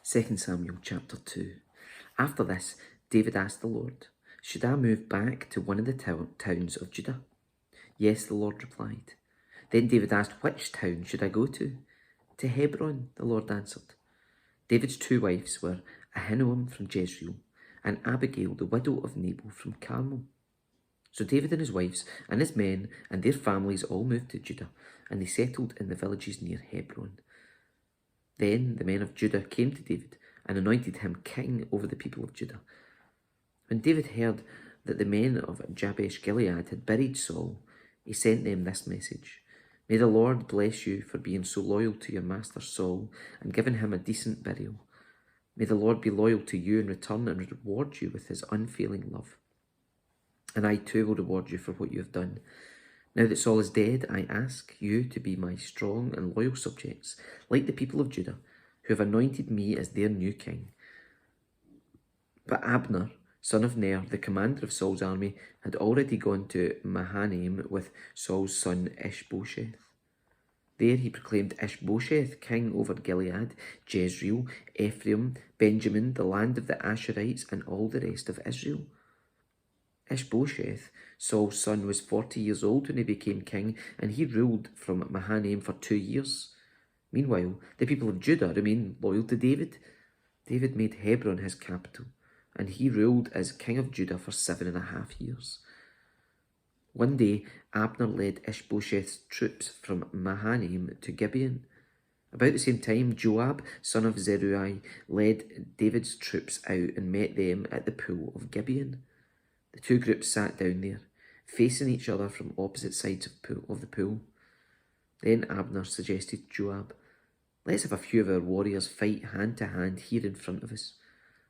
2 Samuel chapter 2. After this, David asked the Lord, "Should I move back to one of the towns of Judah?" "Yes," the Lord replied. Then David asked, "Which town should I go to?" "To Hebron," the Lord answered. David's two wives were Ahinoam from Jezreel and Abigail, the widow of Nabal from Carmel. So David and his wives and his men and their families all moved to Judah, and they settled in the villages near Hebron. Then the men of Judah came to David and anointed him king over the people of Judah. When David heard that the men of Jabesh Gilead had buried Saul, he sent them this message: "May the Lord bless you for being so loyal to your master Saul and giving him a decent burial. May the Lord be loyal to you in return and reward you with his unfailing love. And I too will reward you for what you have done. Now that Saul is dead, I ask you to be my strong and loyal subjects, like the people of Judah, who have anointed me as their new king." But Abner, son of Ner, the commander of Saul's army, had already gone to Mahanaim with Saul's son Ishbosheth. There he proclaimed Ishbosheth king over Gilead, Jezreel, Ephraim, Benjamin, the land of the Asherites, and all the rest of Israel. Ishbosheth, Saul's son, was 40 years old when he became king, and he ruled from Mahanaim for 2 years. Meanwhile, the people of Judah remained loyal to David. David made Hebron his capital, and he ruled as king of Judah for 7.5 years. One day, Abner led Ishbosheth's troops from Mahanaim to Gibeon. About the same time, Joab, son of Zeruiah, led David's troops out and met them at the pool of Gibeon. The two groups sat down there, facing each other from opposite sides of the pool. Then Abner suggested to Joab, "Let's have a few of our warriors fight hand to hand here in front of us."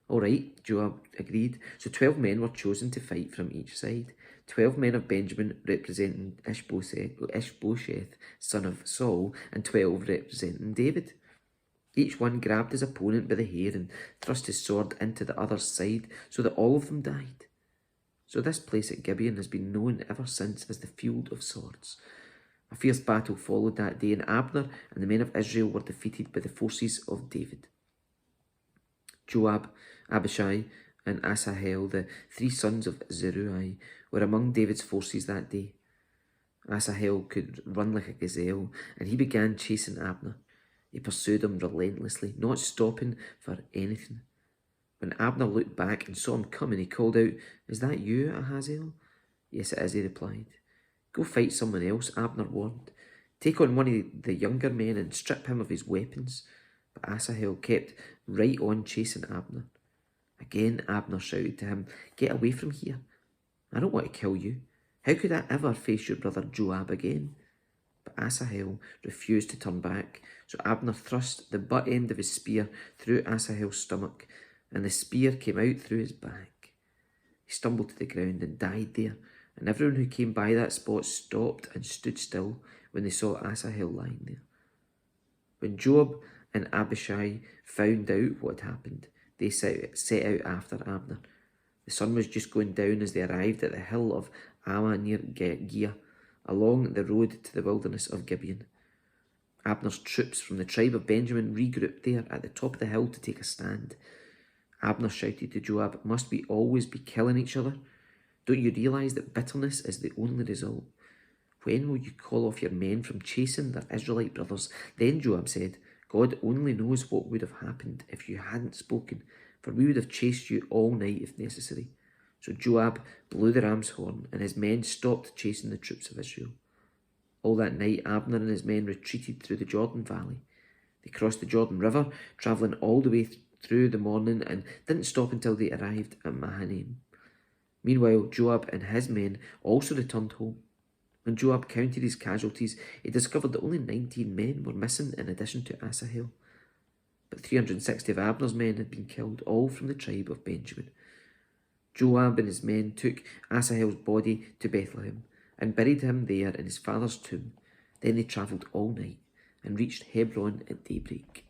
"All right," Joab agreed. So 12 men were chosen to fight from each side. 12 men of Benjamin representing Ishbosheth, son of Saul, and 12 representing David. Each one grabbed his opponent by the hair and thrust his sword into the other's side so that all of them died. So this place at Gibeon has been known ever since as the Field of Swords. A fierce battle followed that day, and Abner and the men of Israel were defeated by the forces of David. Joab, Abishai, and Asahel, the 3 sons of Zeruiah, were among David's forces that day. Asahel could run like a gazelle, and he began chasing Abner. He pursued him relentlessly, not stopping for anything. When Abner looked back and saw him coming, he called out, "Is that you, Ahaziel?" "Yes, it is," he replied. "Go fight someone else," Abner warned. "Take on one of the younger men and strip him of his weapons." But Asahel kept right on chasing Abner. Again, Abner shouted to him, "Get away from here. I don't want to kill you. How could I ever face your brother Joab again?" But Asahel refused to turn back, so Abner thrust the butt end of his spear through Asahel's stomach, and the spear came out through his back. He stumbled to the ground and died there, and everyone who came by that spot stopped and stood still when they saw Asahel lying there. When Joab and Abishai found out what had happened, they set out after Abner. The sun was just going down as they arrived at the hill of Ammah near Giah, along the road to the wilderness of Gibeon. Abner's troops from the tribe of Benjamin regrouped there at the top of the hill to take a stand. Abner shouted to Joab, "Must we always be killing each other? Don't you realise that bitterness is the only result? When will you call off your men from chasing their Israelite brothers?" Then Joab said, "God only knows what would have happened if you hadn't spoken, for we would have chased you all night if necessary." So Joab blew the ram's horn, and his men stopped chasing the troops of Israel. All that night, Abner and his men retreated through the Jordan Valley. They crossed the Jordan River, travelling all the way through the morning, and didn't stop until they arrived at Mahanaim. Meanwhile, Joab and his men also returned home. When Joab counted his casualties, he discovered that only 19 men were missing in addition to Asahel. But 360 of Abner's men had been killed, all from the tribe of Benjamin. Joab and his men took Asahel's body to Bethlehem and buried him there in his father's tomb. Then they travelled all night and reached Hebron at daybreak.